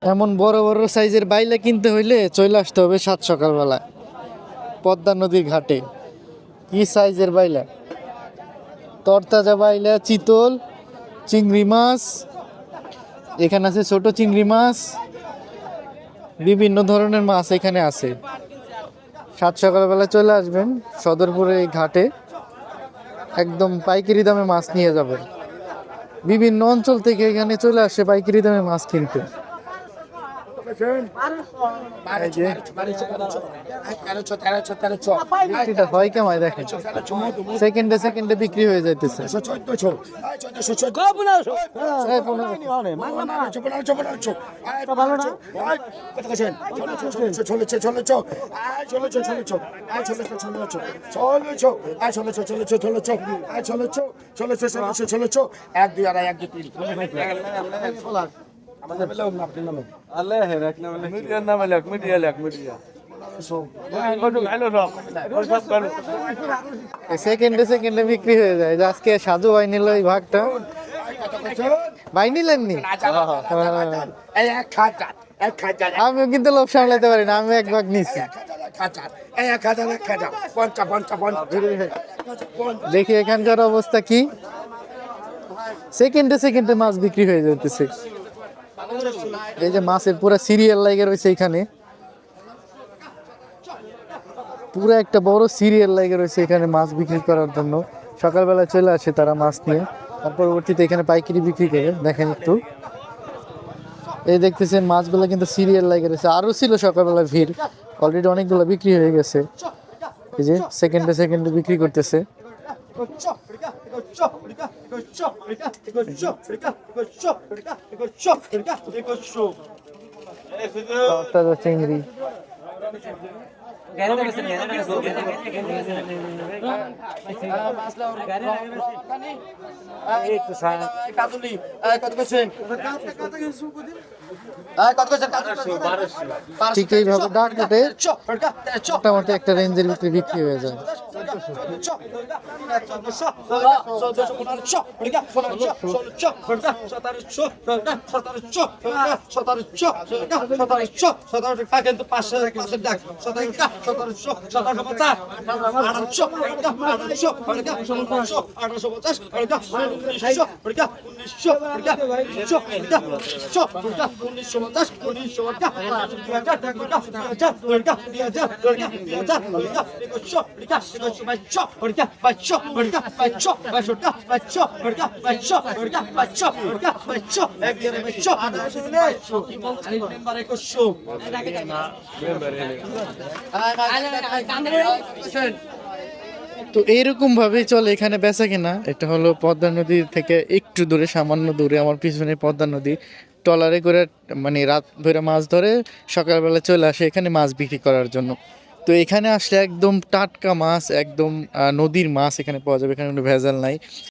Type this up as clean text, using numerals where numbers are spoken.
এমন বড় বড় সাইজের বাইলা কিনতে হইলে চলে আসতে হবে সাত সকালবেলা পদ্মা নদীর ঘাটে। কি সাইজের বাইলা! তরতাজা বাইলা, চিতল, চিংড়ি মাছ, এখানে আছে ছোট চিংড়ি মাছ, বিভিন্ন ধরনের মাছ এখানে আছে। সাত সকালবেলা চলে আসবেন সদরপুরে এই ঘাটে, একদম পাইকারি দামে মাছ নিয়ে যাবেন। বিভিন্ন অঞ্চল থেকে এখানে চলে আসে পাইকারি দামে মাছ কিনতে। বিক্রিটা হয় কেমন দেখেন, সেকেন্ডে সেকেন্ডে বিক্রি হয়ে যাইতেছে। এক দুই আড়াই এক দুই তিন আমাদের বেলা আপনি নামে আল্লাহ হে রাখনা মানে মিডিয়া নামে লাগ মিডিয়া সেকেন্ডে সেকেন্ডে বিক্রি হয়ে যায়। যে আজকে সাজু ভাই নিল এই ভাগটা, ভাই নিলেন নি? আমিও কিন্তু লোভ সামলাতে পারি না, আমি এক ভাগ নিচ্ছি। দেখি এখানকার অবস্থা কি। সেকেন্ডে সেকেন্ডে মাছ বিক্রি হয়ে যেতেছে। এই যে মাছের পুরো সিরিয়াল লাগে রয়েছে এখানে, পুরো একটা বড় সিরিয়াল লাগে রয়েছে এখানে মাছ বিক্রি করার জন্য। সকালবেলা চলে আসে তারা মাছ নিয়ে, তার পরবর্তীতে এখানে পাইকারি বিক্রি করে। দেখেন একটু, এই দেখতেছেন মাছগুলো কিন্তু সিরিয়াল লাগে রয়েছে। আরও ছিল সকালবেলা ভিড়, অলরেডি অনেকগুলো বিক্রি হয়ে গেছে। এই যে সেকেন্ডে সেকেন্ডে বিক্রি করতেছে। চিংড়ি ঠিক এইভাবে ডাক কাটে মোটামুটি একটা রেঞ্জের ভিতরে বিক্রি হয়ে যায়। তো এইরকম ভাবেই চলে এখানে বেচা কেনা। এটা হলো পদ্মা নদী থেকে একটু দূরে, সামান্য দূরে আমার পিছনে পদ্মা নদী। ট্রলারে করে মানে রাত ধরে মাছ ধরে সকালবেলা চলে আসে এখানে মাছ বিক্রি করার জন্য। তো এখানে আসলে একদম টাটকা মাছ, একদম নদীর মাছ এখানে পাওয়া যাবে, এখানে কোনো ভেজাল নাই।